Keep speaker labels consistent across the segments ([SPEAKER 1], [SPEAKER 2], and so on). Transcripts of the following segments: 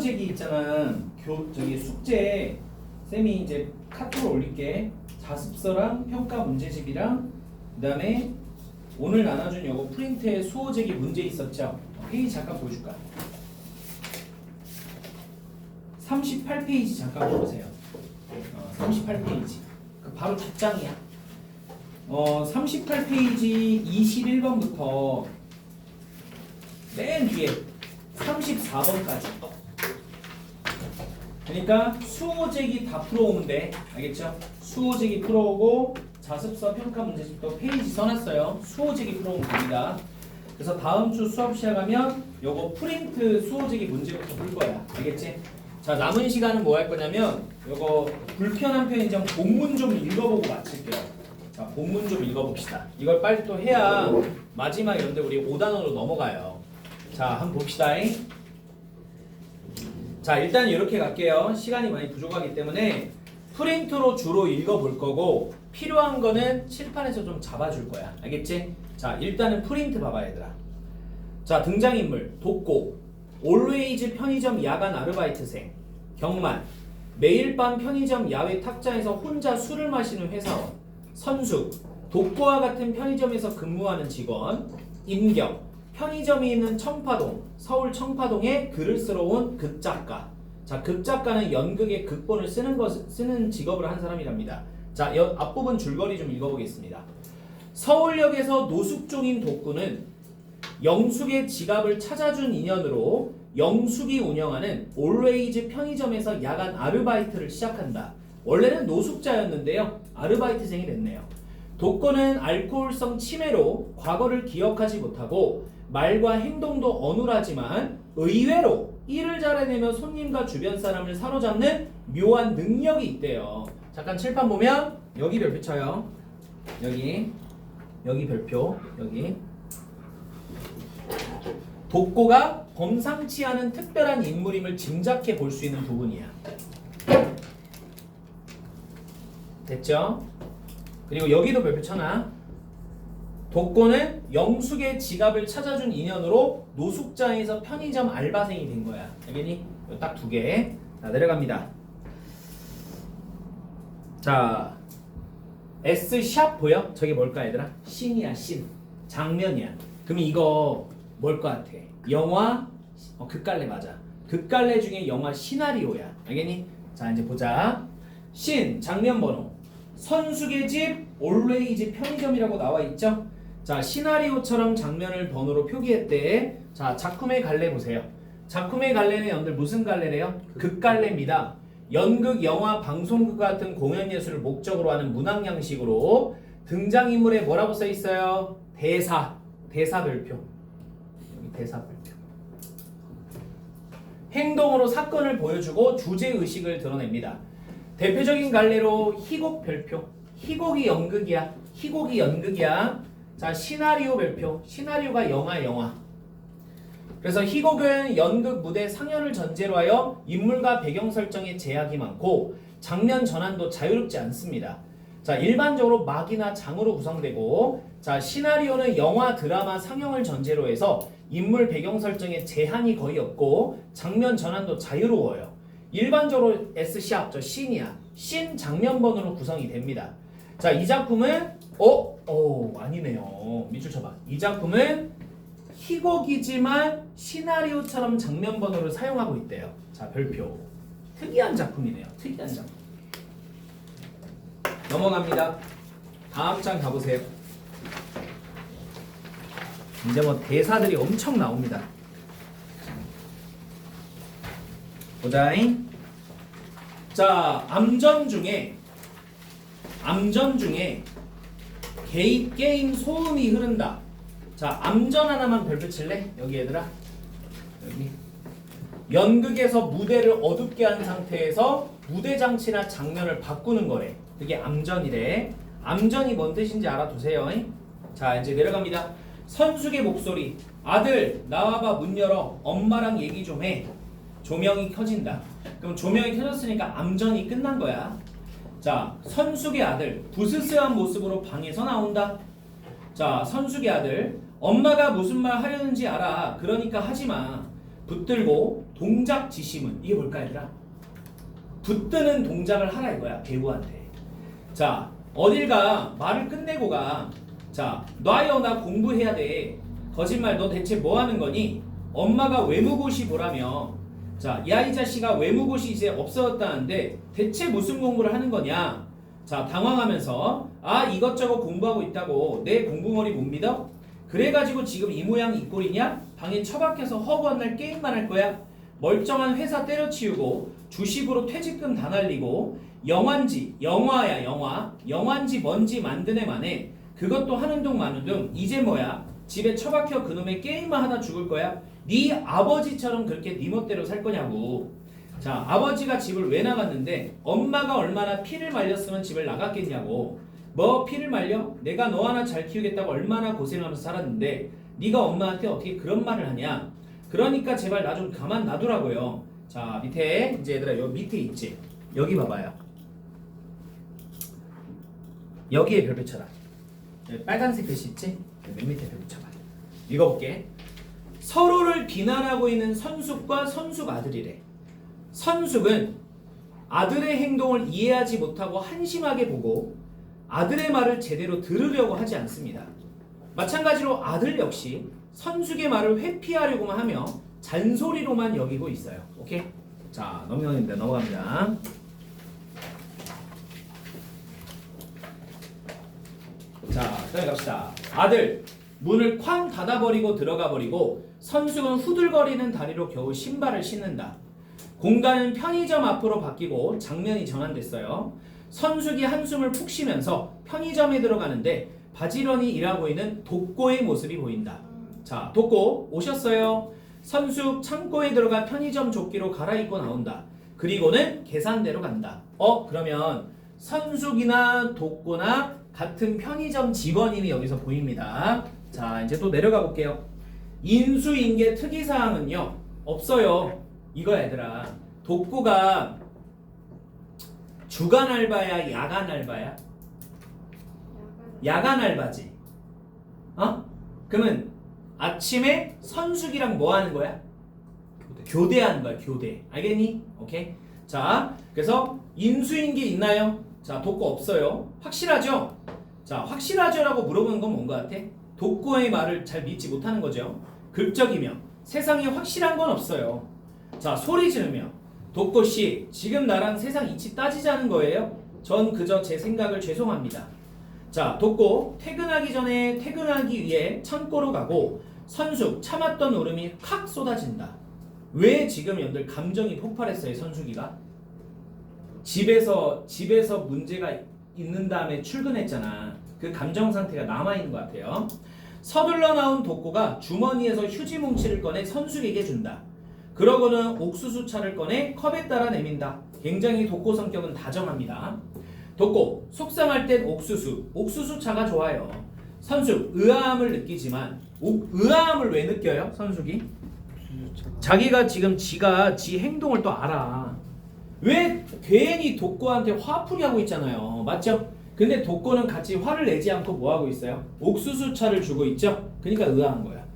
[SPEAKER 1] 수호제기 있잖아. 저기 숙제 쌤이 이제 카톡으로 올릴게. 자습서랑 평가 문제집이랑 그다음에 오늘 나눠준 요거 프린트에 수호제기 문제 있었죠? 페이지 잠깐 보여줄까? 38페이지 잠깐 보세요. 38페이지. 바로 뒷장이야. 38페이지 21번부터 맨 뒤에 34번까지. 그러니까 수호제기 다 풀어오면 돼. 알겠죠? 수호제기 풀어오고 자습서 평가 문제집도 페이지 써놨어요. 수호제기 풀어오면 됩니다. 그래서 다음 주 수업 시작하면 요거 프린트 수호제기 문제부터 풀 거야. 알겠지? 자, 남은 시간은 뭐 할 거냐면 요거 불편한 편의점 본문 좀 읽어보고 마칠게요. 자, 본문 좀 읽어봅시다. 이걸 빨리 또 해야 마지막 이런데 우리 5단원으로 넘어가요. 자, 한번 봅시다. 자, 일단 이렇게 갈게요. 시간이 많이 부족하기 때문에 프린트로 주로 읽어볼 거고 필요한 거는 칠판에서 좀 잡아줄 거야. 알겠지? 자, 일단은 프린트 봐봐 얘들아. 자, 등장인물 독고, 올웨이즈 편의점 야간 아르바이트생, 경만, 매일 밤 편의점 야외 탁자에서 혼자 술을 마시는 회사원, 선수, 독고와 같은 편의점에서 근무하는 직원, 임경, 편의점이 있는 청파동, 서울 청파동에 글을 쓰러 온 극작가. 자, 극작가는 연극의 극본을 쓰는 직업을 한 사람이랍니다. 자, 앞부분 줄거리 좀 읽어보겠습니다. 서울역에서 노숙종인 독구는 영숙의 지갑을 찾아준 인연으로 영숙이 운영하는 올웨이즈 편의점에서 야간 아르바이트를 시작한다. 원래는 노숙자였는데요. 아르바이트생이 됐네요. 독거는 알코올성 치매로 과거를 기억하지 못하고 말과 행동도 어눌하지만 의외로 일을 잘해내며 손님과 주변 사람을 사로잡는 묘한 능력이 있대요. 잠깐 칠판 보면 여기 별표 쳐요. 여기 별표, 여기. 독고가 범상치 않은 특별한 인물임을 짐작해 볼 수 있는 부분이야. 됐죠? 그리고 여기도 별표 쳐놔. 독고는 영숙의 지갑을 찾아준 인연으로 노숙자에서 편의점 알바생이 된 거야. 알겠니? 딱 두 개. 자, 내려갑니다. 자, S# 보여? 저게 뭘까 얘들아? 씬이야, 씬. 장면이야. 그럼 이거 뭘 것 같아? 영화? 극갈래 맞아. 극갈래 중에 영화 시나리오야. 알겠니? 자, 이제 보자. 씬, 장면 번호. 선숙의 집, 올웨이즈 편의점이라고 나와 있죠? 자, 시나리오처럼 장면을 번호로 표기했대. 자, 작품의 갈래 보세요. 작품의 갈래는 여러분들 무슨 갈래래요? 극갈래입니다. 연극, 영화, 방송국 같은 공연 예술을 목적으로 하는 문학 양식으로 등장인물에 뭐라고 써 있어요? 대사 별표. 여기 대사 별표. 행동으로 사건을 보여주고 주제 의식을 드러냅니다. 대표적인 갈래로 희곡 별표. 희곡이 연극이야. 자, 시나리오 별표. 시나리오가 영화. 그래서 희곡은 연극 무대 상연을 전제로 하여 인물과 배경 설정에 제약이 많고 장면 전환도 자유롭지 않습니다. 자, 일반적으로 막이나 장으로 구성되고, 자, 시나리오는 영화, 드라마 상영을 전제로 해서 인물 배경 설정에 제한이 거의 없고 장면 전환도 자유로워요. 일반적으로 S#, 저 씬이야. 씬 장면 번호로 구성이 됩니다. 자, 이 작품은 아니네요. 밑줄 쳐봐. 이 작품은 희곡이지만 시나리오처럼 장면 번호를 사용하고 있대요. 자, 별표. 특이한 작품이네요. 특이한 작품. 넘어갑니다. 다음 장 가보세요. 이제 뭐 대사들이 엄청 나옵니다. 보자잉. 자, 암전 중에 개입 게임 소음이 흐른다. 자, 암전 하나만 별표 칠래? 여기 얘들아. 여기. 연극에서 무대를 어둡게 한 상태에서 무대 장치나 장면을 바꾸는 거래. 그게 암전이래. 암전이 뭔 뜻인지 알아두세요. 자, 이제 내려갑니다. 선숙의 목소리. 아들, 나와봐. 문 열어. 엄마랑 얘기 좀 해. 조명이 켜진다. 그럼 조명이 켜졌으니까 암전이 끝난 거야. 자, 선숙의 아들. 부스스한 모습으로 방에서 나온다. 자, 선숙의 아들. 엄마가 무슨 말 하려는지 알아. 그러니까 하지마. 붙들고 동작 지시문. 이게 뭘까 얘들아? 붙드는 동작을 하라 이거야 배우한테. 자 어딜 가? 말을 끝내고 가. 자 놔요 나 공부해야 돼. 거짓말 너 대체 뭐 하는 거니? 엄마가 외무고시 보라며. 자 야 이 자식아 외무고시 이제 없어졌다는데 대체 무슨 공부를 하는 거냐? 자 당황하면서 아 이것저것 공부하고 있다고 내 공부머리 못 믿어? 그래가지고 지금 이 모양 이 꼴이냐? 방에 처박혀서 허구한 날 게임만 할 거야? 멀쩡한 회사 때려치우고 주식으로 퇴직금 다 날리고 영환지 영화야 영환지 뭔지 만드네 만에 그것도 하는 둥 마는 둥 이제 뭐야? 집에 처박혀 그놈의 게임만 하다 죽을 거야? 네 아버지처럼 그렇게 네 멋대로 살 거냐고. 자 아버지가 집을 왜 나갔는데 엄마가 얼마나 피를 말렸으면 집을 나갔겠냐고. 뭐 피를 말려? 내가 너 하나 잘 키우겠다고 얼마나 고생하면서 살았는데 네가 엄마한테 어떻게 그런 말을 하냐. 그러니까 제발 나 좀 가만 놔두라고요. 자 밑에 이제 얘들아 여기 밑에 있지. 여기 봐봐요. 여기에 별표 쳐라. 여기 빨간색 글씨 있지? 맨 밑에 별표 쳐봐. 읽어볼게. 서로를 비난하고 있는 선숙과 선숙 아들이래. 선숙은 아들의 행동을 이해하지 못하고 한심하게 보고 아들의 말을 제대로 들으려고 하지 않습니다. 마찬가지로 아들 역시 선숙의 말을 회피하려고만 하며 잔소리로만 여기고 있어요. 오케이? 자, 넘어갑니다. 자, 다음에 갑시다. 아들, 문을 쾅 닫아버리고 들어가버리고 선숙은 후들거리는 다리로 겨우 신발을 신는다. 공간은 편의점 앞으로 바뀌고 장면이 전환됐어요. 선숙이 한숨을 푹 쉬면서 편의점에 들어가는데 바지런히 일하고 있는 독고의 모습이 보인다. 자, 독고 오셨어요. 선숙 창고에 들어가 편의점 조끼로 갈아입고 나온다. 그리고는 계산대로 간다. 그러면 선숙이나 독고나 같은 편의점 직원임이 여기서 보입니다. 자, 이제 또 내려가 볼게요. 인수인계 특이사항은요 없어요. 이거 얘들아, 독고가 주간 알바야 야간 알바야? 야간 알바지. 그러면 아침에 선숙이랑 뭐 하는 거야? 교대하는 거야. 교대. 알겠니? 오케이. 자, 그래서 인수인계 있나요? 자, 독고 없어요. 확실하죠? 자, 확실하죠라고 물어보는 건 뭔 것 같아? 독고의 말을 잘 믿지 못하는 거죠. 극적이며 세상에 확실한 건 없어요. 자, 소리 지르며 독고씨, 지금 나랑 세상 이치 따지자는 거예요? 전 그저 제 생각을 죄송합니다. 자, 독고 퇴근하기 전에 퇴근하기 위해 창고로 가고 선숙 참았던 울음이 콱 쏟아진다. 왜 지금 여러분들 감정이 폭발했어요? 선숙이가 집에서 문제가 있는 다음에 출근했잖아. 그 감정 상태가 남아있는 것 같아요. 서둘러 나온 독고가 주머니에서 휴지 뭉치를 꺼내 선숙에게 준다. 그러고는 옥수수차를 꺼내 컵에 따라 내민다. 굉장히 독고 성격은 다정합니다. 독고, 속상할 땐 옥수수차가 좋아요. 선숙, 의아함을 느끼지만 의아함을 왜 느껴요? 선숙이? 자기가 지금 지 행동을 또 알아. 왜 괜히 독고한테 화풀이 하고 있잖아요. 맞죠? 근데 독고는 같이 화를 내지 않고 뭐 하고 있어요? 옥수수차를 주고 있죠? 그러니까 의아한 거야.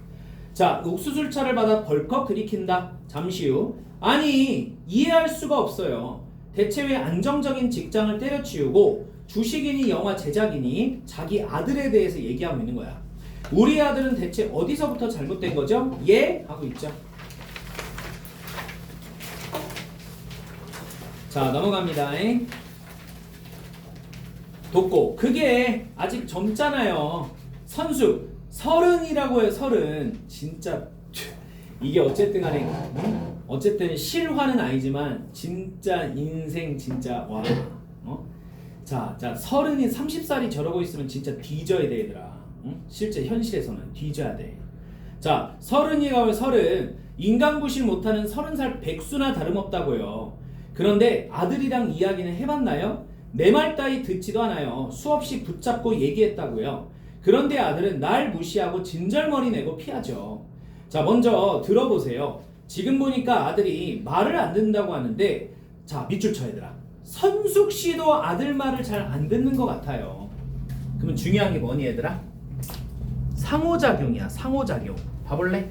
[SPEAKER 1] 자, 옥수수차를 받아 벌컥 들이킨다. 잠시 후. 아니, 이해할 수가 없어요. 대체 왜 안정적인 직장을 때려치우고 주식이니 영화 제작이니 자기 아들에 대해서 얘기하고 있는 거야. 우리 아들은 대체 어디서부터 잘못된 거죠? 예? 하고 있죠. 자, 넘어갑니다. 독고, 그게 아직 젊잖아요. 선숙, 30이라고 해요. 30. 진짜 이게 어쨌든 간에 어쨌든 실화는 아니지만 진짜 인생 진짜 와. 자, 30이 30살이 저러고 있으면 진짜 뒤져야 돼 얘들아. 실제 현실에서는 뒤져야 돼. 자, 30이가 30. 인간구실 못하는 30살 백수나 다름없다고요. 그런데 아들이랑 이야기는 해봤나요? 내 말 따위 듣지도 않아요. 수없이 붙잡고 얘기했다고요. 그런데 아들은 날 무시하고 진절머리 내고 피하죠. 자, 먼저 들어보세요. 지금 보니까 아들이 말을 안 듣는다고 하는데, 자, 밑줄 쳐 얘들아. 선숙 씨도 아들 말을 잘 안 듣는 것 같아요. 그러면 중요한 게 뭐니 얘들아? 상호작용이야. 상호작용. 봐볼래?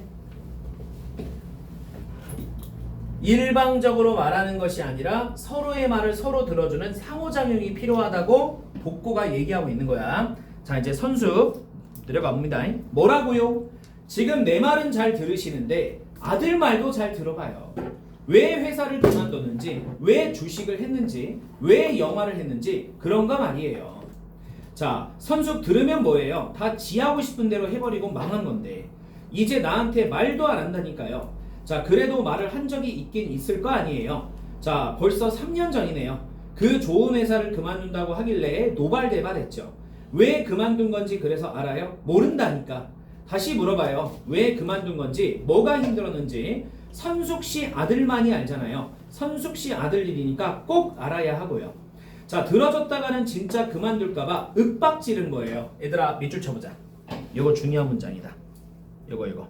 [SPEAKER 1] 일방적으로 말하는 것이 아니라 서로의 말을 서로 들어주는 상호작용이 필요하다고 독고가 얘기하고 있는 거야. 자, 이제 선수 내려가 봅니다. 뭐라고요? 지금 내 말은 잘 들으시는데 아들 말도 잘 들어봐요. 왜 회사를 그만뒀는지, 왜 주식을 했는지, 왜 영화를 했는지 그런 거 말이에요. 자, 선수 들으면 뭐예요? 다 지 하고 싶은 대로 해버리고 망한 건데 이제 나한테 말도 안 한다니까요. 자, 그래도 말을 한 적이 있긴 있을 거 아니에요. 자, 벌써 3년 전이네요. 그 좋은 회사를 그만둔다고 하길래 노발대발했죠. 왜 그만둔 건지 그래서 알아요? 모른다니까. 다시 물어봐요. 왜 그만둔 건지, 뭐가 힘들었는지. 선숙 씨 아들만이 알잖아요. 선숙 씨 아들 일이니까 꼭 알아야 하고요. 자, 들어줬다가는 진짜 그만둘까봐 윽박 지른 거예요. 얘들아, 밑줄 쳐보자. 이거 중요한 문장이다. 이거.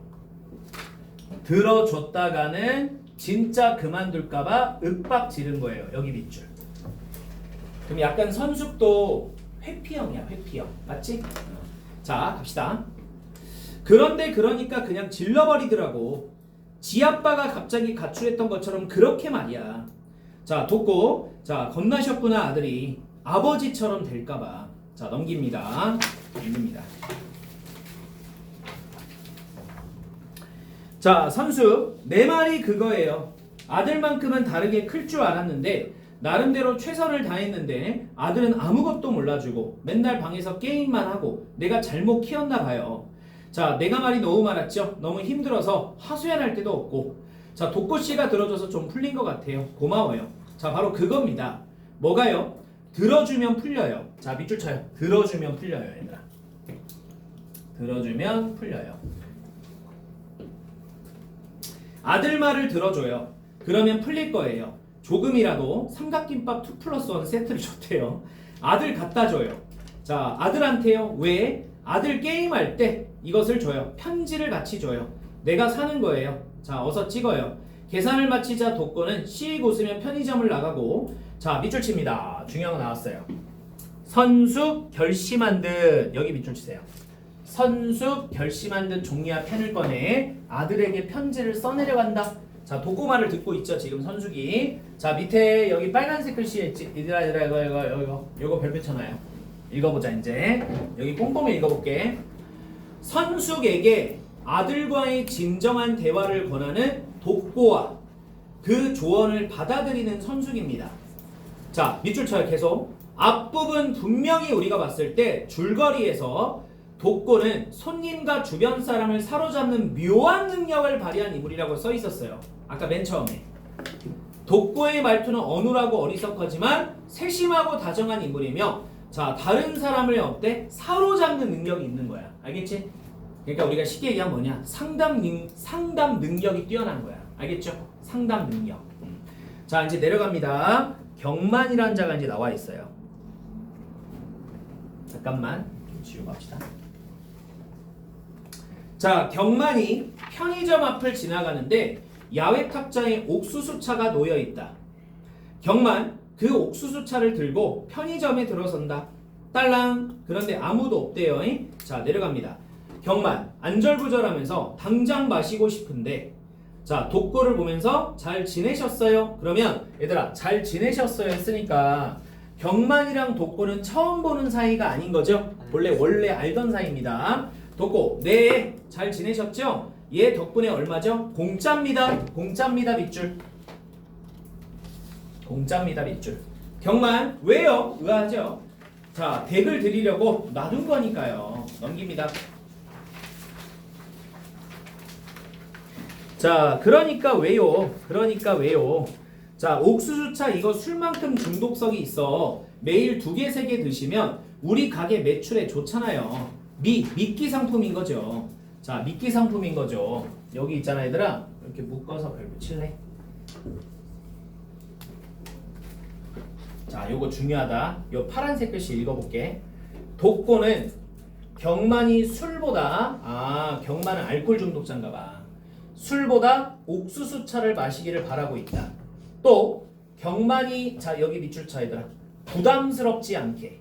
[SPEAKER 1] 들어줬다가는 진짜 그만둘까봐 윽박 지른 거예요. 여기 밑줄. 그럼 약간 선숙도 회피형이야, 회피형. 맞지? 자, 갑시다. 그런데 그러니까 그냥 질러버리더라고. 지 아빠가 갑자기 가출했던 것처럼 그렇게 말이야. 자, 돕고. 자, 겁나셨구나 아들이. 아버지처럼 될까봐. 자, 넘깁니다. 넘깁니다. 자, 선수. 내 말이 그거예요. 아들만큼은 다르게 클 줄 알았는데 나름대로 최선을 다했는데 아들은 아무것도 몰라주고 맨날 방에서 게임만 하고 내가 잘못 키웠나 봐요. 자, 내가 말이 너무 많았죠? 너무 힘들어서 하소연할 데도 없고. 자, 독고씨가 들어줘서 좀 풀린 것 같아요. 고마워요. 자, 바로 그겁니다. 뭐가요? 들어주면 풀려요. 자, 밑줄 쳐요. 들어주면 풀려요, 얘들아. 들어주면 풀려요. 아들 말을 들어줘요. 그러면 풀릴 거예요. 조금이라도 삼각김밥 2+1 세트를 줬대요. 아들 갖다 줘요. 자, 아들한테요. 왜? 아들 게임할 때 이것을 줘요. 편지를 같이 줘요. 내가 사는 거예요. 자, 어서 찍어요. 계산을 마치자 독고는 씩 웃으면 편의점을 나가고. 자, 밑줄 칩니다. 중요한 거 나왔어요. 선숙 결심한 듯. 여기 밑줄 치세요. 선숙 결심한 듯 종이와 펜을 꺼내 아들에게 편지를 써내려간다. 자, 독고말을 듣고 있죠, 지금 선숙이. 자, 밑에 여기 빨간색 글씨에 있지. 얘들아, 이거 별표 쳐놔요. 읽어보자. 이제 여기 꼼꼼히 읽어볼게. 선숙에게 아들과의 진정한 대화를 권하는 독고와 그 조언을 받아들이는 선숙입니다. 자, 밑줄 쳐요. 계속. 앞부분 분명히 우리가 봤을 때 줄거리에서 독고는 손님과 주변 사람을 사로잡는 묘한 능력을 발휘한 인물이라고 써 있었어요. 아까 맨 처음에. 독고의 말투는 어눌하고 어리석하지만 세심하고 다정한 인물이며, 자, 다른 사람을 어때? 사로잡는 능력이 있는 거야. 알겠지? 그러니까 우리가 쉽게 얘기하면 뭐냐? 상담 능력이 뛰어난 거야. 알겠죠? 상담 능력. 자, 이제 내려갑니다. 경만이라는 자가 이제 나와 있어요. 잠깐만 지우고 합시다. 자, 경만이 편의점 앞을 지나가는데 야외 탁자에 옥수수차가 놓여 있다. 경만 그 옥수수차를 들고 편의점에 들어선다. 딸랑. 그런데 아무도 없대요. 자, 내려갑니다. 경만 안절부절하면서 당장 마시고 싶은데, 자, 독고를 보면서 잘 지내셨어요? 그러면 얘들아, 잘 지내셨어요 했으니까 경만이랑 독고는 처음 보는 사이가 아닌 거죠? 원래 알던 사이입니다. 독고, 네, 잘 지내셨죠? 얘 덕분에 얼마죠? 공짜입니다. 공짜입니다. 밑줄. 공짜입니다. 밑줄. 경만, 왜요? 의아하죠? 자, 댁을 드리려고 놔둔 거니까요. 넘깁니다. 자, 그러니까 왜요? 자, 옥수수차 이거 술만큼 중독성이 있어. 매일 2개, 3개 드시면 우리 가게 매출에 좋잖아요. 미끼 상품인 거죠. 자, 미끼 상품인 거죠. 여기 있잖아, 얘들아. 이렇게 묶어서 별표 칠래? 자, 요거 중요하다. 요 파란색 글씨 읽어볼게. 독고는 경만이 술보다, 경만은 알코올 중독자인가 봐. 술보다 옥수수차를 마시기를 바라고 있다. 또 경만이, 자, 여기 밑줄 쳐 얘들아. 부담스럽지 않게.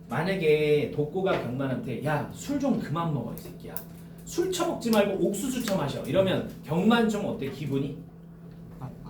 [SPEAKER 1] 만약에 독고가 경만한테 야, 술 좀 그만 먹어 이 새끼야. 술 처먹지 말고 옥수수차 마셔. 이러면 경만 좀 어때 기분이?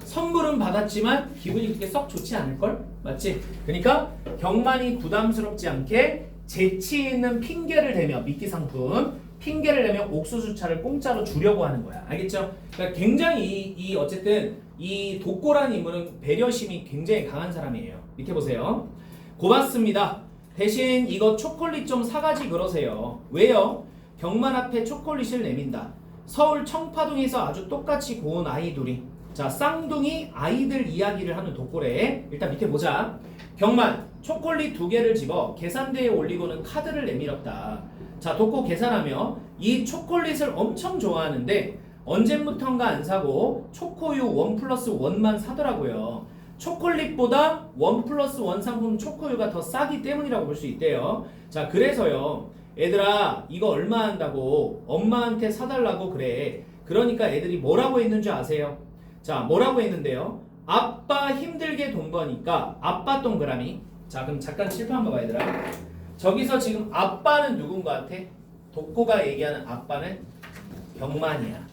[SPEAKER 1] 선물은 받았지만 기분이 그렇게 썩 좋지 않을걸? 맞지? 그러니까 경만이 부담스럽지 않게 재치 있는 핑계를 대며 미끼 상품 핑계를 대며 옥수수차를 공짜로 주려고 하는 거야. 알겠죠? 그러니까 굉장히 이 어쨌든 이 독고라는 인물은 배려심이 굉장히 강한 사람이에요. 밑에 보세요. 고맙습니다. 대신 이거 초콜릿 좀 사가지 그러세요. 왜요? 경만 앞에 초콜릿을 내민다. 서울 청파동에서 아주 똑같이 고운 아이 둘이 자 쌍둥이 아이들 이야기를 하는 독고래. 일단 밑에 보자. 경만 초콜릿 2개를 집어 계산대에 올리고는 카드를 내밀었다. 자 독고 계산하며 이 초콜릿을 엄청 좋아하는데 언제부턴가 안 사고 초코유 1+1만 사더라고요. 초콜릿보다 1+1 상품 초코유가 더 싸기 때문이라고 볼 수 있대요. 자 그래서요 애들아 이거 얼마 한다고 엄마한테 사달라고 그래. 그러니까 애들이 뭐라고 했는 줄 아세요? 자 뭐라고 했는데요? 아빠 힘들게 돈 버니까 아빠 동그라미. 자 그럼 잠깐 칠판 한번 봐 얘들아. 저기서 지금 아빠는 누군 것 같아? 독고가 얘기하는 아빠는 경만이야.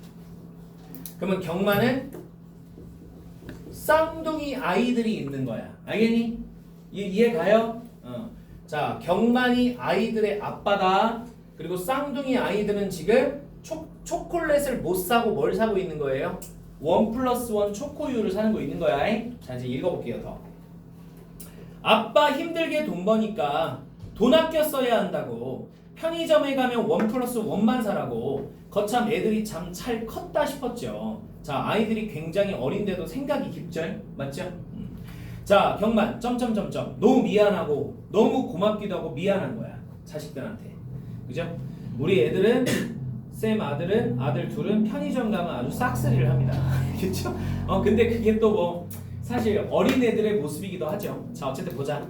[SPEAKER 1] 그러면 경만은 쌍둥이 아이들이 있는 거야. 알겠니? 이해 가요? 자 경만이 아이들의 아빠다. 그리고 쌍둥이 아이들은 지금 초콜릿을 못 사고 뭘 사고 있는 거예요? 1+1 초코유를 사는 거 있는 거야. 자 이제 읽어볼게요 더. 아빠 힘들게 돈 버니까 돈 아껴 써야 한다고 편의점에 가면 1+1만 사라고. 거참 애들이 참 잘 컸다 싶었죠. 자 아이들이 굉장히 어린데도 생각이 깊죠. 맞죠? 자 경만 점점점점 너무 미안하고 너무 고맙기도 하고 미안한 거야 자식들한테. 그죠? 우리 애들은 쌤 아들 둘은 편의점 가면 아주 싹쓸이를 합니다. 그쵸? 근데 그게 또 뭐 사실 어린 애들의 모습이기도 하죠. 자 어쨌든 보자.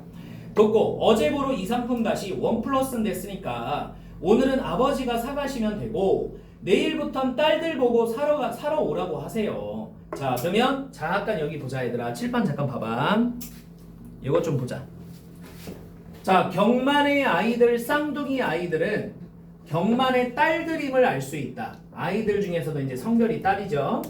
[SPEAKER 1] 독고 어제보로 이 상품 다시 1+는 됐으니까 오늘은 아버지가 사가시면 되고 내일부턴 딸들 보고 사러 오라고 하세요. 자 그러면 잠깐 여기 보자 얘들아. 칠판 잠깐 봐봐. 이거 좀 보자. 자 경만의 아이들 쌍둥이 아이들은 경만의 딸들임을 알 수 있다. 아이들 중에서도 이제 성별이 딸이죠.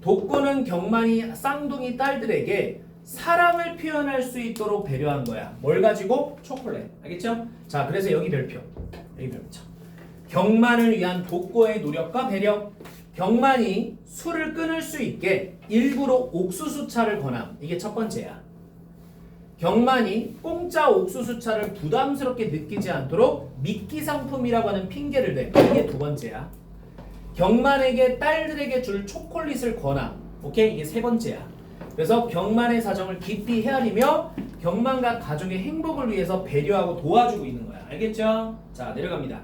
[SPEAKER 1] 독고는 경만이 쌍둥이 딸들에게 사랑을 표현할 수 있도록 배려한 거야. 뭘 가지고? 초콜릿. 알겠죠? 자 그래서 여기 별표. 여기 별표. 경만을 위한 독고의 노력과 배려. 경만이 술을 끊을 수 있게 일부러 옥수수차를 권함. 이게 첫 번째야. 경만이 공짜 옥수수차를 부담스럽게 느끼지 않도록 미끼 상품이라고 하는 핑계를 대. 이게 두 번째야. 경만에게 딸들에게 줄 초콜릿을 권함. 오케이? 이게 세 번째야. 그래서 경만의 사정을 깊이 헤아리며 경만과 가족의 행복을 위해서 배려하고 도와주고 있는 거야. 알겠죠? 자 내려갑니다.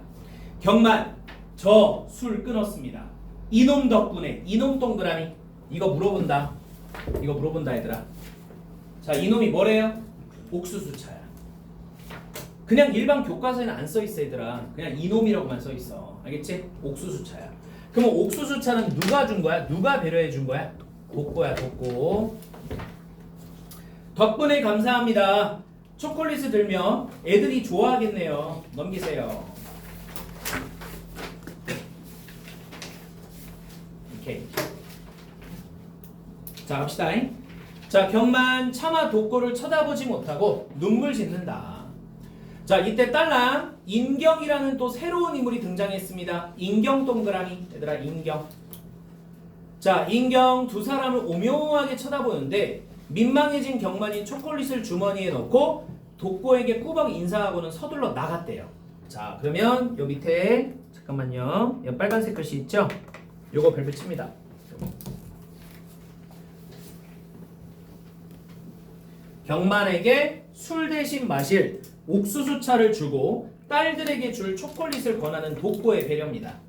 [SPEAKER 1] 경만 저 술 끊었습니다. 이놈 덕분에. 이놈 동그라미. 이거 물어본다. 이거 물어본다 얘들아. 자 이놈이 뭐래요? 옥수수차야. 그냥 일반 교과서에는 안 써있어 얘들아. 그냥 이놈이라고만 써있어. 알겠지? 옥수수차야. 그러면 옥수수차는 누가 준 거야? 누가 배려해 준 거야? 독고야 독고. 덕분에 감사합니다. 초콜릿을 들며 애들이 좋아하겠네요. 넘기세요. 오케이. 자 갑시다. 자 경만 차마 독고를 쳐다보지 못하고 눈물 짓는다. 자 이때 딸랑 인경이라는 또 새로운 인물이 등장했습니다. 인경 동그라미. 얘들아 인경. 자 인경 두 사람을 오묘하게 쳐다보는데 민망해진 경만이 초콜릿을 주머니에 넣고 독고에게 꾸벅 인사하고는 서둘러 나갔대요. 자 그러면 요 밑에 잠깐만요. 이 빨간색 글씨 있죠? 요거 별표 칩니다. 경만에게 술 대신 마실 옥수수차를 주고 딸들에게 줄 초콜릿을 권하는 독고의 배려입니다.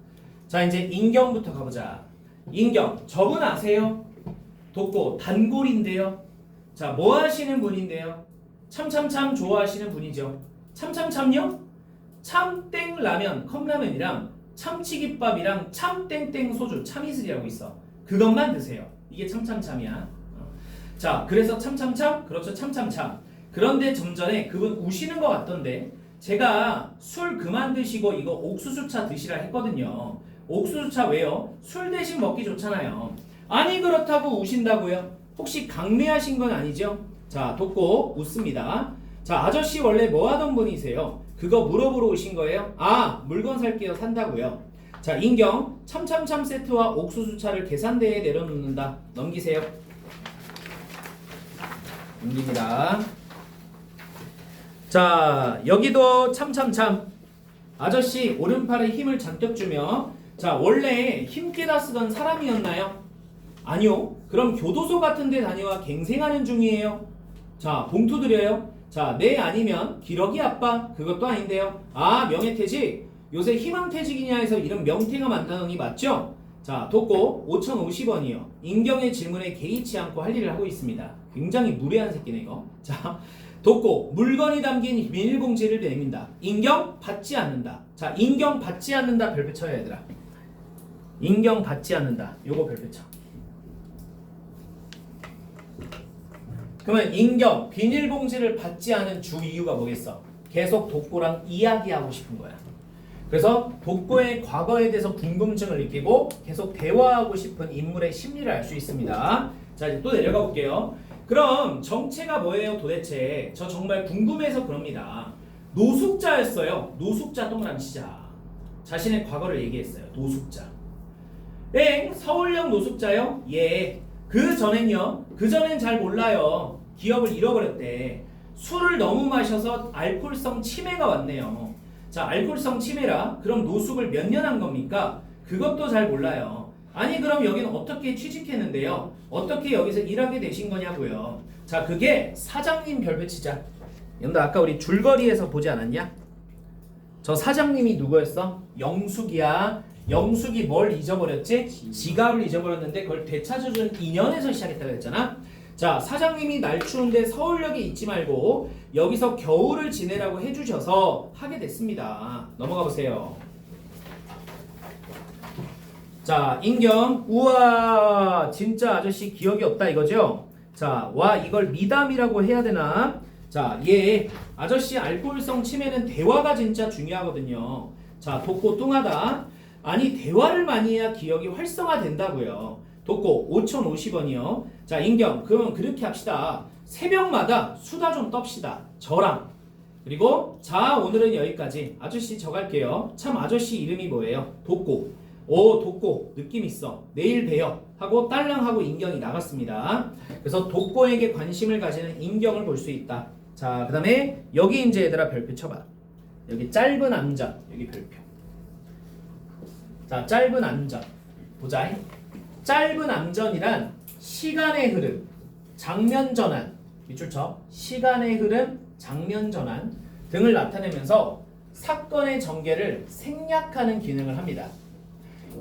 [SPEAKER 1] 자 이제 인경부터 가보자. 인경 저분 아세요? 독고 단골인데요. 자 뭐 하시는 분인데요? 참참참 좋아하시는 분이죠. 참참참요? 참땡 라면 컵라면이랑 참치김밥이랑 참땡땡 소주 참이슬이라고 있어. 그것만 드세요. 이게 참참참이야. 자 그래서 참참참 그렇죠 참참참. 그런데 좀 전에 그분 우시는 것 같던데 제가 술 그만 드시고 이거 옥수수차 드시라 했거든요. 옥수수차 왜요? 술 대신 먹기 좋잖아요. 아니 그렇다고 우신다고요? 혹시 강매하신 건 아니죠? 자, 돋고 웃습니다. 자, 아저씨 원래 뭐 하던 분이세요? 그거 물어보러 오신 거예요? 아, 물건 살게요. 산다고요. 자, 인경 참참참 세트와 옥수수차를 계산대에 내려놓는다. 넘기세요. 넘깁니다. 자, 여기도 참참참. 아저씨 오른팔에 힘을 잔뜩 주며 자, 원래 힘께다 쓰던 사람이었나요? 아니요. 그럼 교도소 같은 데 다녀와 갱생하는 중이에요. 자, 봉투 드려요. 자, 네 아니면 기러기 아빠 그것도 아닌데요. 아, 명예퇴직. 요새 희망퇴직이냐 해서 이런 명퇴가 많다더니 맞죠? 자, 돋고 5,050원이요. 인경의 질문에 개의치 않고 할 일을 하고 있습니다. 굉장히 무례한 새끼네 이거. 자, 돋고 물건이 담긴 비닐봉지를 내민다. 인경 받지 않는다. 자, 인경 받지 않는다 별표 쳐요 얘들아. 인경 받지 않는다. 요거 별표 쳐. 그러면 인경 비닐봉지를 받지 않은 주 이유가 뭐겠어? 계속 돋고랑 이야기하고 싶은 거야. 그래서 돋고의 과거에 대해서 궁금증을 느끼고 계속 대화하고 싶은 인물의 심리를 알 수 있습니다. 자, 이제 또 내려가 볼게요. 그럼 정체가 뭐예요 도대체? 저 정말 궁금해서 그럽니다. 노숙자였어요. 노숙자 동그라미 치자. 자신의 과거를 얘기했어요. 노숙자. 땡. 서울역 노숙자요? 예. 그 전엔요? 그 전엔 잘 몰라요. 기억을 잃어버렸대. 술을 너무 마셔서 알코올성 치매가 왔네요. 자, 알코올성 치매라? 그럼 노숙을 몇 년 한 겁니까? 그것도 잘 몰라요. 아니 그럼 여기는 어떻게 취직했는데요? 어떻게 여기서 일하게 되신 거냐고요. 자, 그게 사장님 별표 치자. 여러분들 아까 우리 줄거리에서 보지 않았냐? 저 사장님이 누구였어? 영숙이야. 영숙이 뭘 잊어버렸지? 지갑을 잊어버렸는데 그걸 되찾아준 인연에서 시작했다고 했잖아. 자, 사장님이 날 추운데 서울역에 있지 말고 여기서 겨울을 지내라고 해주셔서 하게 됐습니다. 넘어가 보세요. 자, 인경. 우와, 진짜 아저씨 기억이 없다 이거죠? 자, 와, 이걸 미담이라고 해야 되나? 자, 예, 아저씨 알코올성 치매는 대화가 진짜 중요하거든요. 자, 돋고 뚱하다. 아니 대화를 많이 해야 기억이 활성화된다고요. 돋고 5,050원이요. 자, 인경 그러면 그렇게 합시다. 3명마다 수다 좀 떱시다. 저랑. 그리고 자, 오늘은 여기까지. 아저씨 저 갈게요. 참 아저씨 이름이 뭐예요? 돋고. 오, 돋고 느낌 있어. 내일 봬요 하고 딸랑하고 인경이 나갔습니다. 그래서 돋고에게 관심을 가지는 인경을 볼 수 있다. 자, 그 다음에 여기 이제 얘들아 별표 쳐봐. 여기 짧은 암전. 여기 별표. 자, 짧은 암전 보자. 짧은 암전이란 시간의 흐름, 장면 전환, 밑줄 쳐. 시간의 흐름, 장면 전환 등을 나타내면서 사건의 전개를 생략하는 기능을 합니다.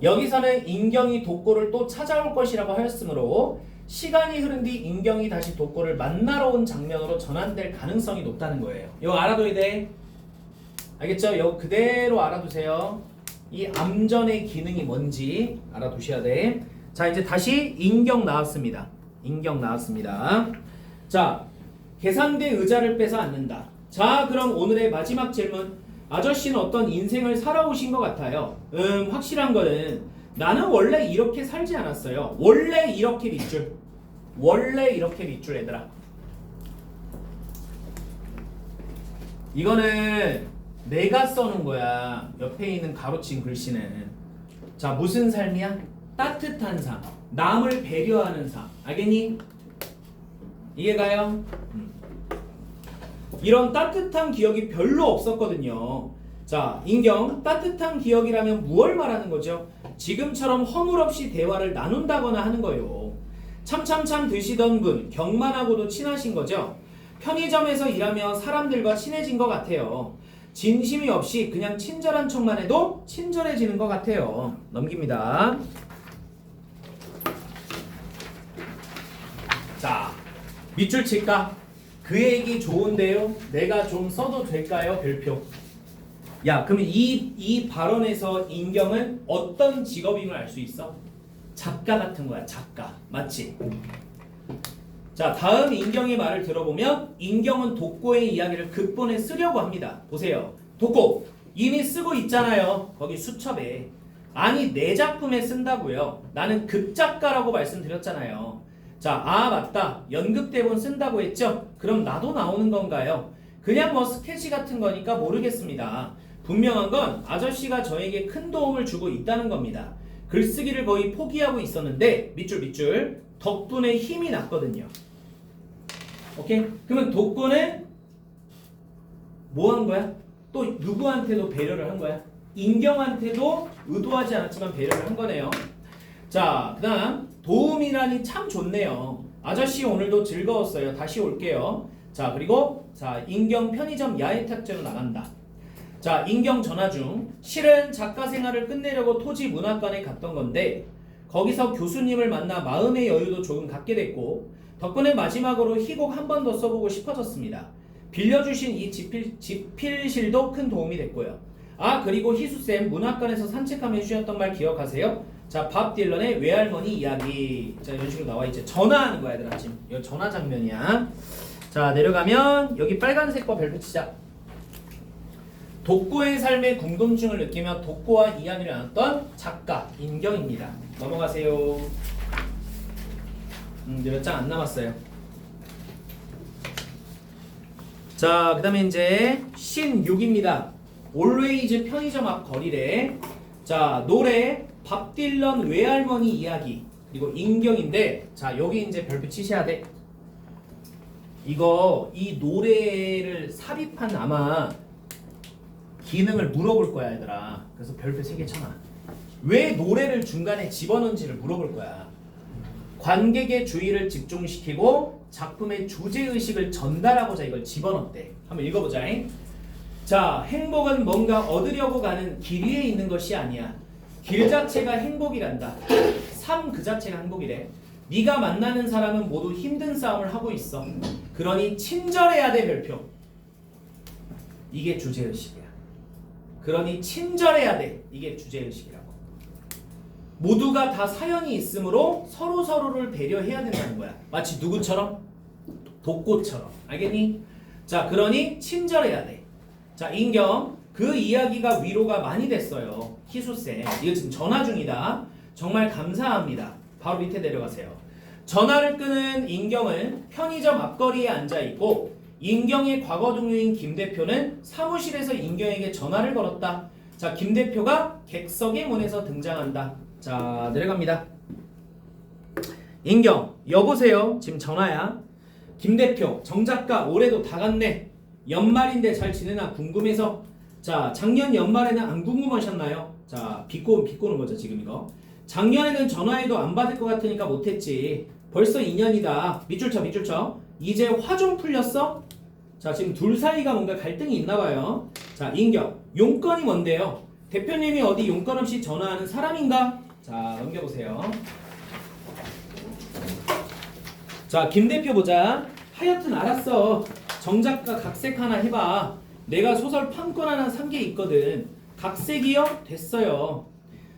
[SPEAKER 1] 여기서는 인경이 돋고를 또 찾아올 것이라고 하였으므로 시간이 흐른 뒤 인경이 다시 돋고를 만나러 온 장면으로 전환될 가능성이 높다는 거예요. 이거 알아둬야 돼. 알겠죠? 이거 그대로 알아두세요. 이 암전의 기능이 뭔지 알아두셔야 돼. 자, 이제 다시 인경 나왔습니다. 인경 나왔습니다. 자, 계산대 의자를 빼서 앉는다. 자, 그럼 오늘의 마지막 질문. 아저씨는 어떤 인생을 살아오신 것 같아요. 확실한 거는 나는 원래 이렇게 살지 않았어요. 원래 이렇게 밑줄. 원래 이렇게 밑줄 얘들아. 이거는 내가 써놓은 거야. 옆에 있는 가로친 글씨는. 자, 무슨 삶이야? 따뜻한 삶. 남을 배려하는 삶. 알겠니? 이해가요? 이런 따뜻한 기억이 별로 없었거든요. 자, 인경. 따뜻한 기억이라면 무엇을 말하는 거죠? 지금처럼 허물없이 대화를 나눈다거나 하는 거예요. 참참참 드시던 분, 경만하고도 친하신 거죠? 편의점에서 일하며 사람들과 친해진 것 같아요. 진심이 없이 그냥 친절한 척만 해도 친절해지는 것 같아요. 넘깁니다. 자, 밑줄 칠까? 그 얘기 좋은데요? 내가 좀 써도 될까요? 별표. 야, 그러면 이 발언에서 인경은 어떤 직업임을 알 수 있어? 작가 같은 거야, 작가. 맞지? 자, 다음 인경의 말을 들어보면 인경은 돋고의 이야기를 극본에 쓰려고 합니다. 보세요. 돋고 이미 쓰고 있잖아요. 거기 수첩에. 아니 내 작품에 쓴다고요. 나는 극작가라고 말씀드렸잖아요. 자, 맞다. 연극대본 쓴다고 했죠? 그럼 나도 나오는 건가요? 그냥 뭐 스케치 같은 거니까 모르겠습니다. 분명한 건 아저씨가 저에게 큰 도움을 주고 있다는 겁니다. 글쓰기를 거의 포기하고 있었는데 밑줄 덕분에 힘이 났거든요. 오케이? 그러면 독고는 뭐 한 거야? 또 누구한테도 배려를 한 거야? 인경한테도 의도하지 않았지만 배려를 한 거네요. 자, 그 다음 도움이라니 참 좋네요. 아저씨 오늘도 즐거웠어요. 다시 올게요. 자, 그리고 자 인경 편의점 야외탁제로 나간다. 자, 인경 전화 중 실은 작가 생활을 끝내려고 토지 문학관에 갔던 건데 거기서 교수님을 만나 마음의 여유도 조금 갖게 됐고 덕분에 마지막으로 희곡 한 번 더 써보고 싶어졌습니다. 빌려주신 이 집필실도 큰 도움이 됐고요. 그리고 희수쌤 문학관에서 산책하며 해주셨던 말 기억하세요? 자, 밥 딜런의 외할머니 이야기. 자, 이런 식으로 나와 있지. 전화하는 거야, 얘들아. 지금 이거 전화 장면이야. 자, 내려가면 여기 빨간색 거 별표 치자. 독고의 삶의 궁금증을 느끼며 독고와 이야기를 나눴던 작가 인경입니다. 넘어가세요. 몇 장 안 남았어요. 자, 그 다음에 이제 신 6입니다. Always 편의점 앞 거리래. 자, 노래 밥 딜런 외할머니 이야기 그리고 인경인데 자, 여기 이제 별표 치셔야 돼. 이 노래를 삽입한 아마 기능을 물어볼 거야, 얘들아. 그래서 별표 3개 쳐놔. 왜 노래를 중간에 집어넣은지를 물어볼 거야. 관객의 주의를 집중시키고 작품의 주제의식을 전달하고자 이걸 집어넣대. 한번 읽어보자. 자, 행복은 뭔가 얻으려고 가는 길 위에 있는 것이 아니야. 길 자체가 행복이란다. 삶 그 자체가 행복이래. 네가 만나는 사람은 모두 힘든 싸움을 하고 있어. 그러니 친절해야 돼. 별표. 이게 주제의식이야. 그러니 친절해야 돼. 이게 주제의식이라고. 모두가 다 사연이 있으므로 서로서로를 배려해야 된다는 거야. 마치 누구처럼? 독고처럼. 알겠니? 자, 그러니 친절해야 돼. 자, 인경. 그 이야기가 위로가 많이 됐어요. 희수쌤. 이거 지금 전화 중이다. 정말 감사합니다. 바로 밑에 내려가세요. 전화를 끄는 인경은 편의점 앞거리에 앉아있고 인경의 과거 동료인 김 대표는 사무실에서 인경에게 전화를 걸었다. 자, 김 대표가 객석의 문에서 등장한다. 자, 내려갑니다. 인경, 여보세요. 지금 전화야. 김 대표, 정 작가 올해도 다 갔네. 연말인데 잘 지내나 궁금해서. 자, 작년 연말에는 안 궁금하셨나요? 자, 비꼬는 거죠 지금 이거. 작년에는 전화해도 안 받을 것 같으니까 못했지. 벌써 2년이다. 밑줄 쳐. 이제 화 좀 풀렸어? 자, 지금 둘 사이가 뭔가 갈등이 있나 봐요. 자, 인경, 용건이 뭔데요? 대표님이 어디 용건 없이 전화하는 사람인가? 자, 넘겨보세요. 자, 김 대표 보자. 하여튼 알았어. 정 작가 각색 하나 해봐. 내가 소설 판권 하나 산 게 있거든. 각색이요? 됐어요.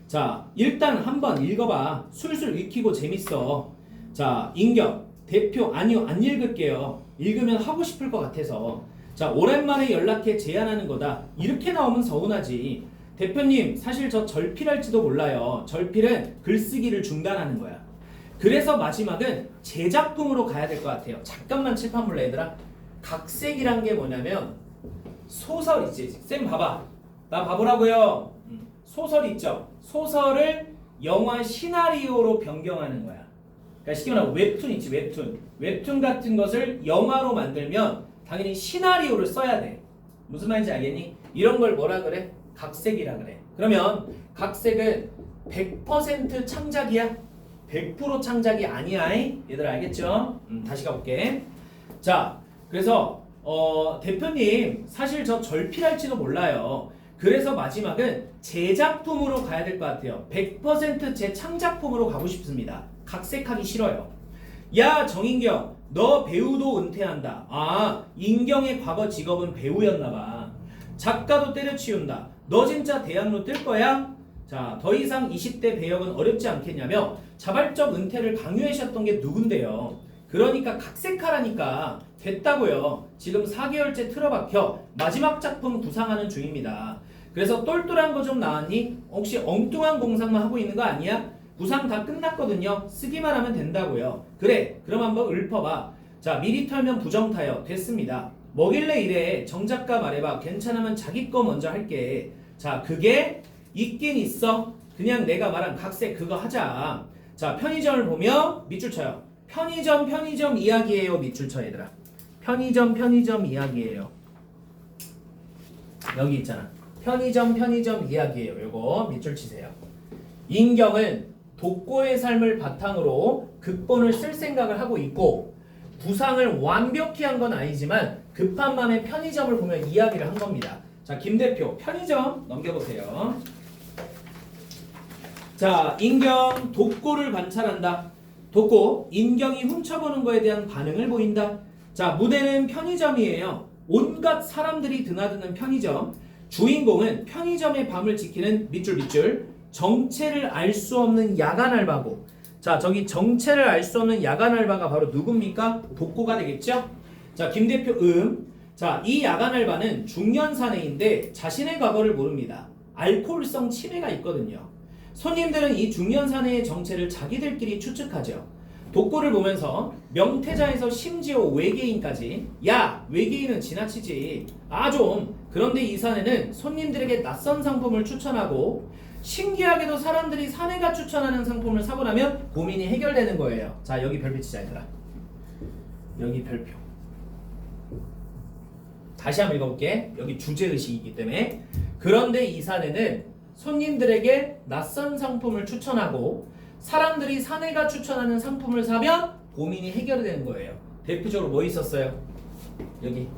[SPEAKER 1] 자, 일단 한번 읽어봐. 술술 읽히고 재밌어. 자, 인경, 대표 아니요, 안 읽을게요. 읽으면 하고 싶을 것 같아서. 자, 오랜만에 연락해 제안하는 거다. 이렇게 나오면 서운하지. 대표님, 사실 저 절필할지도 몰라요. 절필은 글쓰기를 중단하는 거야. 그래서 마지막은 제 작품으로 가야 될 것 같아요. 잠깐만 칠판 볼래, 얘들아? 각색이란 게 뭐냐면 소설 있지. 쌤 봐봐. 나 봐보라고요. 소설 있죠. 소설을 영화 시나리오로 변경하는 거야. 그러니까 쉽게 말하면 웹툰 있지. 웹툰 같은 것을 영화로 만들면 당연히 시나리오를 써야 돼. 무슨 말인지 알겠니? 이런 걸 뭐라 그래? 각색이라 그래. 그러면 각색은 100% 창작이야? 100% 창작이 아니야. 얘들 알겠죠? 다시 가볼게. 자, 그래서 대표님, 사실 저 절필할지도 몰라요. 그래서 마지막은 제 작품으로 가야 될 것 같아요. 100% 제 창작품으로 가고 싶습니다. 각색하기 싫어요. 야, 정인경, 너 배우도 은퇴한다. 인경의 과거 직업은 배우였나봐. 작가도 때려치운다. 너 진짜 대학로 뜰 거야? 자, 더 이상 20대 배역은 어렵지 않겠냐며 자발적 은퇴를 강요하셨던 게 누군데요? 그러니까 각색하라니까. 됐다고요. 지금 4개월째 틀어박혀 마지막 작품 구상하는 중입니다. 그래서 똘똘한 거 좀 나왔니? 혹시 엉뚱한 공상만 하고 있는 거 아니야? 구상 다 끝났거든요. 쓰기만 하면 된다고요. 그래, 그럼 한번 읊어봐. 자, 미리 털면 부정타요. 됐습니다. 뭐길래 이래? 정작가 말해봐. 괜찮으면 자기 거 먼저 할게. 자, 그게 있긴 있어. 그냥 내가 말한 각색 그거 하자. 자, 편의점을 보며 밑줄 쳐요. 편의점 이야기예요. 밑줄 쳐 얘들아. 편의점 이야기예요. 여기 있잖아. 편의점 이야기예요. 요거 밑줄 치세요. 인경은 독고의 삶을 바탕으로 극본을 쓸 생각을 하고 있고 구상을 완벽히 한 건 아니지만 급한 마음에 편의점을 보며 이야기를 한 겁니다. 자, 김 대표 편의점 넘겨보세요. 자, 인경 독고를 관찰한다. 독고, 인경이 훔쳐보는 거에 대한 반응을 보인다. 자, 무대는 편의점이에요. 온갖 사람들이 드나드는 편의점. 주인공은 편의점의 밤을 지키는 밑줄 정체를 알 수 없는 야간 알바고. 자, 저기 정체를 알 수 없는 야간 알바가 바로 누굽니까? 독고가 되겠죠? 자, 김 대표 자, 이 야간 알바는 중년 사내인데 자신의 과거를 모릅니다. 알코올성 치매가 있거든요. 손님들은 이 중년 사내의 정체를 자기들끼리 추측하죠. 독고를 보면서 명태자에서 심지어 외계인까지 야, 외계인은 지나치지. 좀. 그런데 이 사내는 손님들에게 낯선 상품을 추천하고 신기하게도 사람들이 사내가 추천하는 상품을 사고 나면 고민이 해결되는 거예요. 자, 여기 별표 치자 얘들아. 여기 별표. 다시 한번 읽어볼게. 여기 주제의식이기 때문에. 그런데 이 사내는 손님들에게 낯선 상품을 추천하고 사람들이 사내가 추천하는 상품을 사면 고민이 해결되는 거예요. 대표적으로 뭐 있었어요? 여기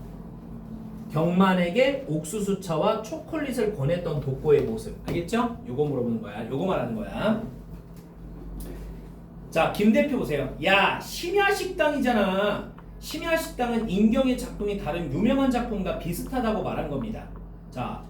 [SPEAKER 1] 경만에게 옥수수차와 초콜릿을 권했던 독고의 모습. 알겠죠? 요거 물어보는 거야. 요거 말하는 거야. 자, 김 대표 보세요. 야, 심야식당이잖아. 심야식당은 인경의 작품이 다른 유명한 작품과 비슷하다고 말한 겁니다. 자,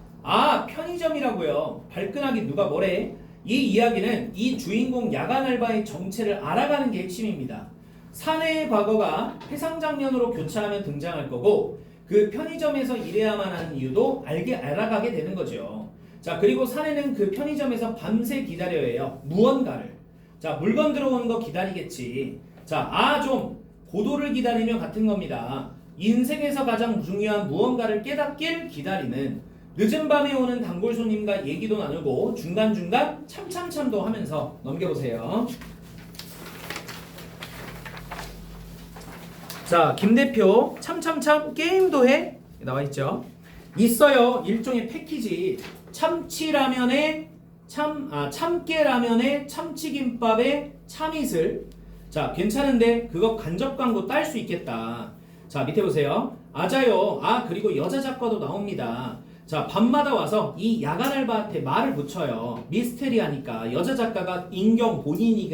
[SPEAKER 1] 편의점이라고요. 발끈하게 누가 뭐래? 이 이야기는 이 주인공 야간 알바의 정체를 알아가는 게 핵심입니다. 사내의 과거가 해상장면으로 교차하면 등장할 거고 그 편의점에서 일해야만 하는 이유도 알아가게 되는 거죠. 자, 그리고 사내는 그 편의점에서 밤새 기다려야 해요. 무언가를. 자, 물건 들어오는 거 기다리겠지. 자, 좀 고도를 기다리며 같은 겁니다. 인생에서 가장 중요한 무언가를 깨닫길 기다리는 늦은 밤에 오는 단골 손님과 얘기도 나누고 중간중간 참참참도 하면서 넘겨보세요. 자, 김 대표 참참참 게임도 해? 나와있죠. 있어요. 일종의 패키지. 참치라면에 참깨라면에 참치김밥에 참이슬. 자, 괜찮은데 그거 간접 광고 딸 수 있겠다. 자, 밑에 보세요. 맞아요. 그리고 여자 작가도 나옵니다. 자, 밤마다 와서 이 야간 알바한테 말을 붙여요. 미스테리하니까 여자 작가가 인경 본인이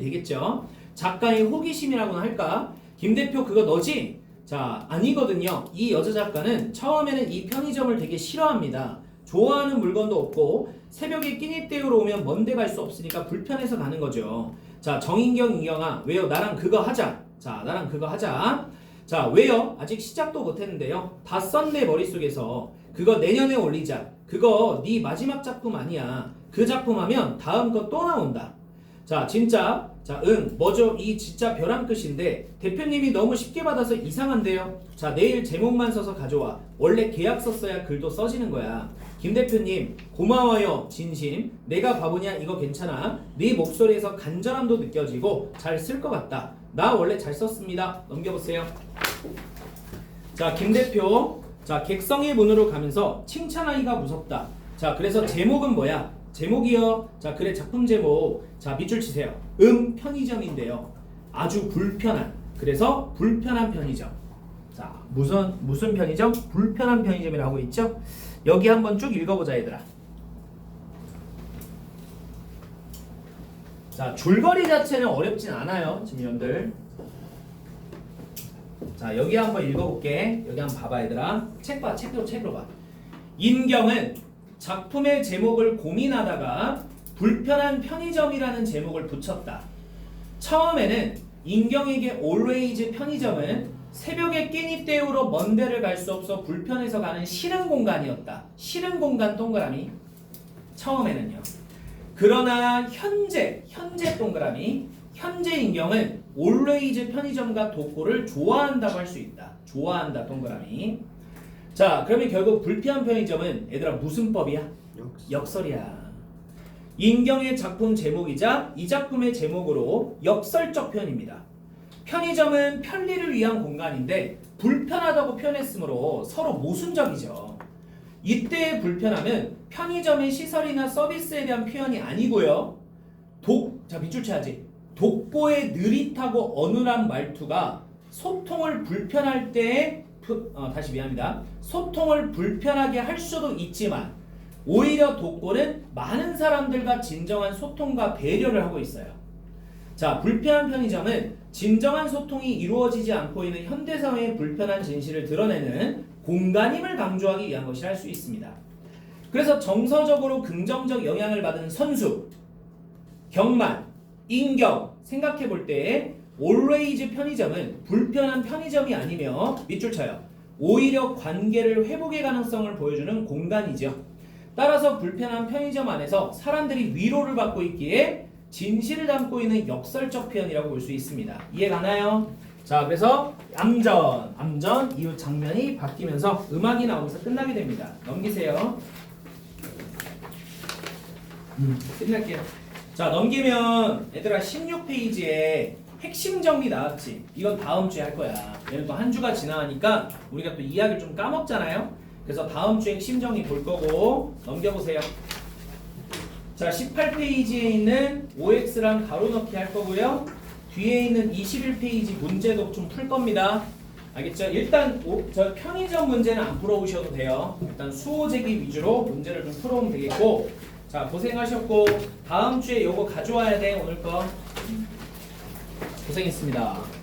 [SPEAKER 1] 되겠죠. 작가의 호기심이라고나 할까? 김 대표 그거 너지? 자, 아니거든요. 이 여자 작가는 처음에는 이 편의점을 되게 싫어합니다. 좋아하는 물건도 없고 새벽에 끼니 때우러 오면 먼데 갈 수 없으니까 불편해서 가는 거죠. 자, 정인경, 인경아, 왜요? 나랑 그거 하자. 자, 나랑 그거 하자. 자, 왜요? 아직 시작도 못했는데요. 다 썼네 머릿속에서. 그거 내년에 올리자. 그거 네 마지막 작품 아니야. 그 작품 하면 다음 거 또 나온다. 자, 진짜. 자, 뭐죠? 이 진짜 벼랑 끝인데 대표님이 너무 쉽게 받아서 이상한데요. 자, 내일 제목만 써서 가져와. 원래 계약서 써야 글도 써지는 거야. 김 대표님 고마워요. 진심. 내가 바보냐? 이거 괜찮아. 네 목소리에서 간절함도 느껴지고 잘 쓸 것 같다. 나 원래 잘 썼습니다. 넘겨보세요. 자, 김 대표. 자, 객성의 문으로 가면서 칭찬하기가 무섭다. 자, 그래서 제목은 뭐야? 제목이요. 자, 그래 작품 제목. 자, 밑줄 치세요. 편의점인데요. 아주 불편한. 그래서 불편한 편의점. 자, 무슨 편의점? 불편한 편의점이라고 하고 있죠? 여기 한번 쭉 읽어보자 얘들아. 자, 줄거리 자체는 어렵진 않아요, 지민님들. 자, 여기 한번 읽어볼게. 여기 한번 봐봐 얘들아. 책 봐, 책으로 봐. 인경은 작품의 제목을 고민하다가 불편한 편의점이라는 제목을 붙였다. 처음에는 인경에게 always 편의점은 새벽에 끼니 때우러 먼 데를 갈 수 없어 불편해서 가는 싫은 공간이었다. 싫은 공간 동그라미. 처음에는요. 그러나 현재 동그라미. 현재 인경은 always 편의점과 독고를 좋아한다고 할 수 있다. 좋아한다 동그라미. 자, 그러면 결국 불피한 편의점은 얘들아 무슨 법이야? 역설이야. 인경의 작품 제목이자 이 작품의 제목으로 역설적 표현입니다. 편의점은 편리를 위한 공간인데 불편하다고 표현했으므로 서로 모순적이죠. 이때의 불편함은 편의점의 시설이나 서비스에 대한 표현이 아니고요. 자, 밑줄 쳐야지. 독보의 느릿하고 어눌한 말투가 소통을 불편할 때에 다시 미안합니다. 소통을 불편하게 할 수도 있지만 오히려 독보는 많은 사람들과 진정한 소통과 배려를 하고 있어요. 자, 불편한 편의점은 진정한 소통이 이루어지지 않고 있는 현대사회의 불편한 진실을 드러내는 공간임을 강조하기 위한 것이라 할 수 있습니다. 그래서 정서적으로 긍정적 영향을 받은 선수, 경만, 인경 생각해 볼 때 always 편의점은 불편한 편의점이 아니며 밑줄 쳐요. 오히려 관계를 회복의 가능성을 보여주는 공간이죠. 따라서 불편한 편의점 안에서 사람들이 위로를 받고 있기에 진실을 담고 있는 역설적 표현이라고 볼 수 있습니다. 이해 가나요? 자, 그래서 암전 이후 장면이 바뀌면서 음악이 나오면서 끝나게 됩니다. 넘기세요. 끝낼게요. 자, 넘기면 얘들아 16페이지에 핵심 정리 나왔지? 이건 다음 주에 할 거야. 얘는 또 한 주가 지나가니까 우리가 또 이야기를 좀 까먹잖아요? 그래서 다음 주에 핵심 정리 볼 거고 넘겨보세요. 자, 18페이지에 있는 OX랑 가로 넣기 할 거고요. 뒤에 있는 21페이지 문제도 좀 풀 겁니다. 알겠죠? 일단 저 편의점 문제는 안 풀어오셔도 돼요. 일단 수호제기 위주로 문제를 좀 풀어오면 되겠고, 자, 고생하셨고 다음 주에 요거 가져와야 돼. 오늘 거 고생했습니다.